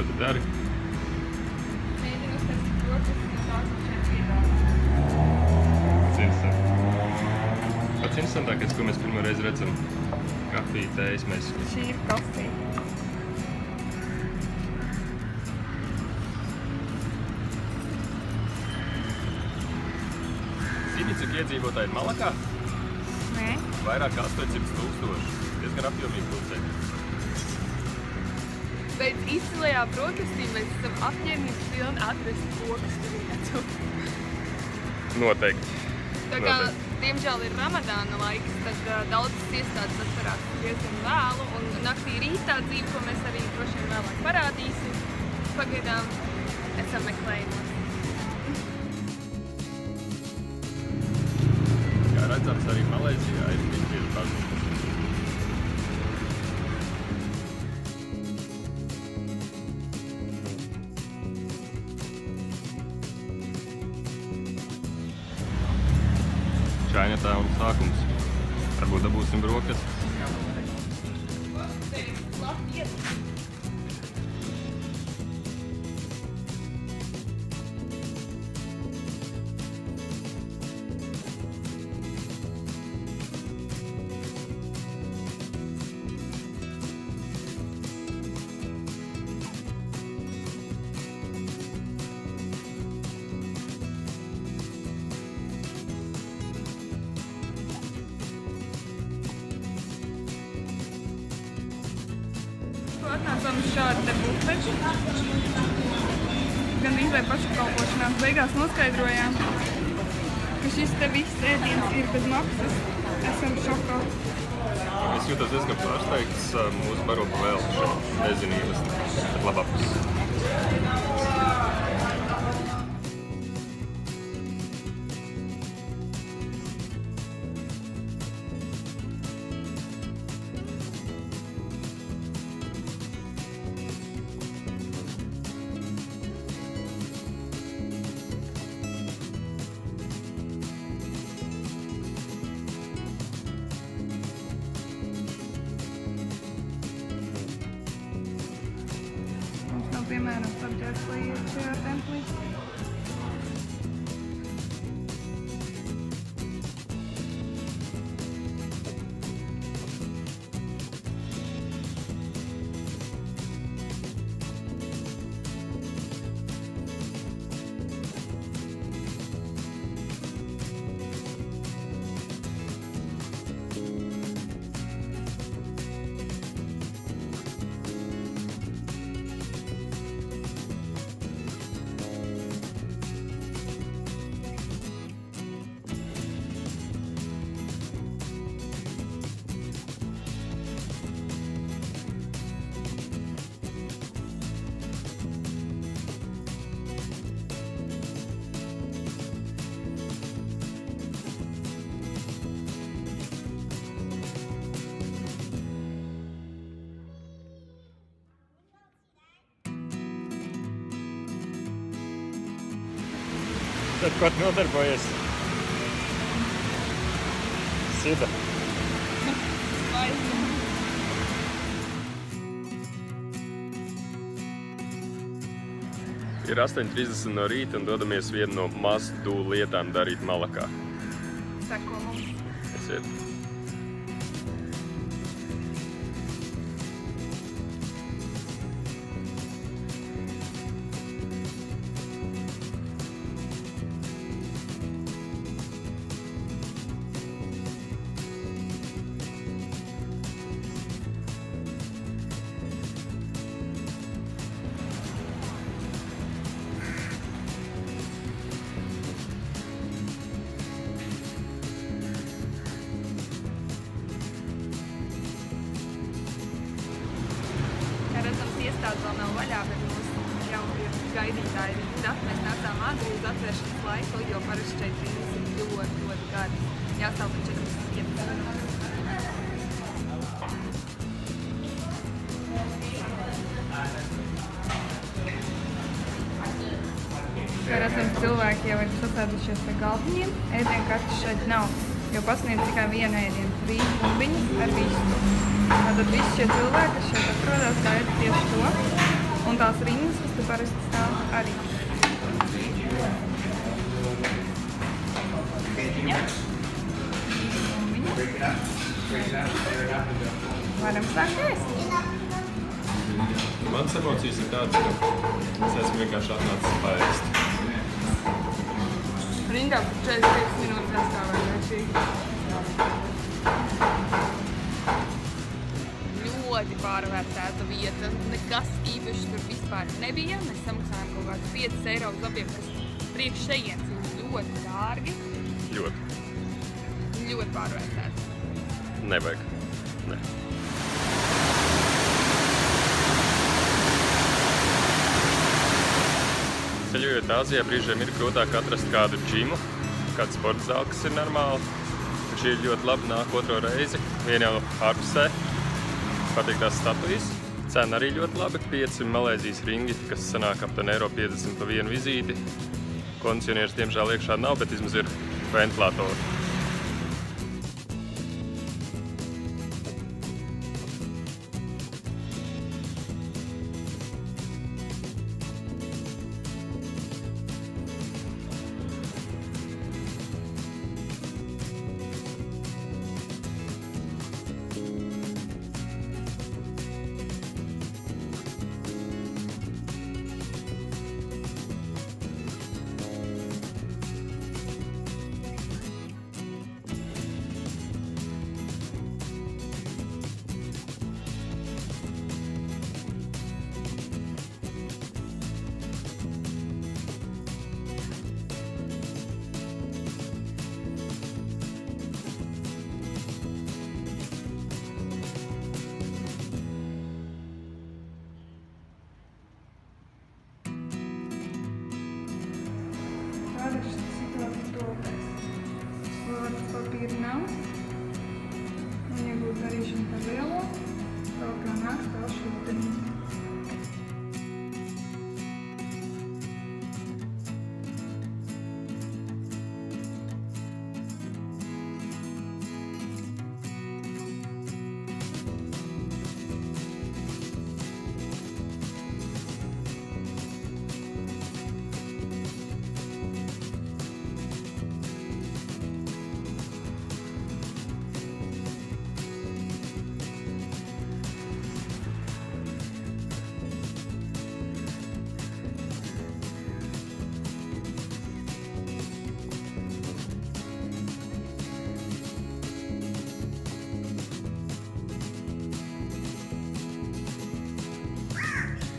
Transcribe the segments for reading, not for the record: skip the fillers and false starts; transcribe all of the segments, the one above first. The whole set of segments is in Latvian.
Ko tu dari? Mēģinu uztaisīt brokastis no tā, ko šeit piedāvā. Pats interesantākais, ko mēs pirmo reizi redzam, kafija, tējas mēs. Šī ir kafija. Zini, cik iedzīvotāji ir Malakā? Nē. Vairāk kā 800,000. Diezgan apjomīgi pulcēni. Bet izcilajā brokastī mēs esam apņēmības pilni atrast brokastu vietu. Noteikti. Tā kā, diemžēl, ir Ramadāna laiks, tad daudzas iestādes atverās diezgan vēlu, un naktī ir īstā dzīve, ko mēs arī droši vien vēlāk parādīsim. Pagaidām esam meklējumos. Kā redzams, arī Malēzijā ir piespiedu pazumis. Chinatown sākums. Varbūt dabūsim brokastis. Atnācām uz šādu te bufešu. Gan izvēj pašapkalpošanās beigās noskaidrojām, ka šis te viss ēdiens ir bez maksas. Esam šokā. Es jūtos diezgan pārsteigts. Mūsu baro pa vēl šeit. Nezinu īsti, bet labāks. Piemēram, apģērbs, lai iet šajā templī. Tad, ko tu nodarbojies? Sida. Ir 8:30 no rīta un dodamies vienu no must-do lietām darīt Malakā. Seko mums. Esiet. Iestāde vēl nav vaļā, bet mūsu jaunie gaidītāji rinda. Mēs nācām ātri uz atvēršanas laiku, jo parasti šeit rindas ir ļoti garas. Jāstāv pa 4 minūtes. Kā redzams, cilvēki jau ir sasēdušies pie galdiņiem. Ēdienkartes šeit nav, jo pasniedz tikai vienu ēdienu - rītu bumbiņas ar vistu. Tātad visi šie cilvēki, kas šeit atrodas, gaida tieši to. Un tās rindas, kas te parasti stāv arī. Pēdiņa. Varam sākt ēst. Mans emocijas ir tāds, ka es esmu vienkārši atnācis paēst. Rindā par 45 minūtes jāstāvēt vēršīgi. Ļoti pārvērtēta vieta. Nekas īpaši tur vispār nebija. Mēs samaksājām kaut kādu 5 eiro uz abiem, kas priekš šejienes ir ļoti dārgi. Ļoti. Ļoti pārvērtēta. Nevajag. Ne. Ceļojot Āzijā, brīžiem ir grūtāk atrast kādu džimu, kādu sporta zāli, kas ir normāli. Šī ir ļoti labi, nāk otro reizi. Vien jau ārpusē. Patīk tās statujas. Cena arī ļoti labi. 5 Malēzijas ringi, kas sanāk aptuveni €50 pa vienu vizīti. Kondicionieris diemžēl iekšā nav, bet vismaz ir ventilatori. Tāda ir situācija topēs. Vārds papīra nav. Un iegūt darīšanu par lielo. Kaut kā nāks tā šūteni.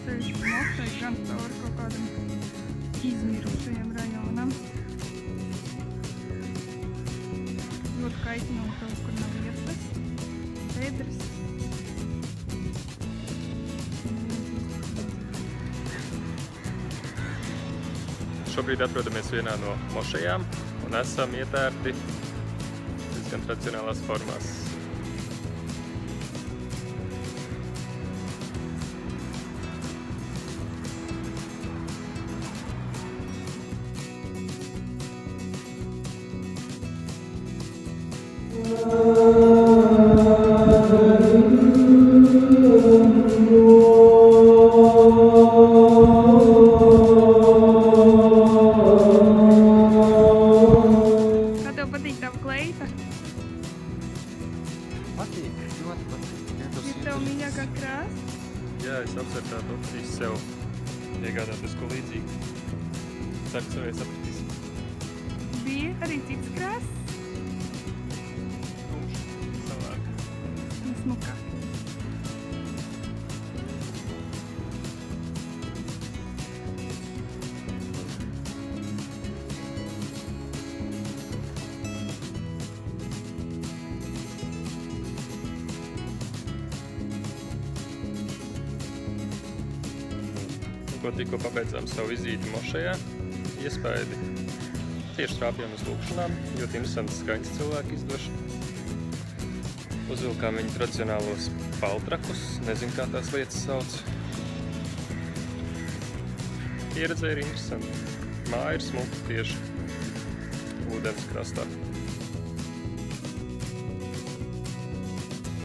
Ceļš pa Mošai gan cauri kaut kādam izmirušajam rajonam. Ļoti kaitinoši kaut kur nav iestas. Pēdras. Šobrīd atrodamies vienā no mošajām un esam ietērti diezgan tradicionālās formās. Kā tev patīk tava kleita? Patīk, ļoti patīk. Ir tev mīļākā krāsa? Jā, es apsvērtātu opcijas sev iegādāties ko līdzīgu. Ceru, ka sev sapratīs. Bija arī cits krāsas? Tumšs, savāk. Un smukā. Tikko pabeidzām savu vizīti mošajā, iespaidi tieši trāpījām uz lūkšanām, ļoti interesants skaņas cilvēku izdošana. Uzvilkām viņu tradicionālos paltrakus, nezinu kā tās lietas sauc. Pieredze ir interesanta. Māja ir smuka tieši ūdens krastā.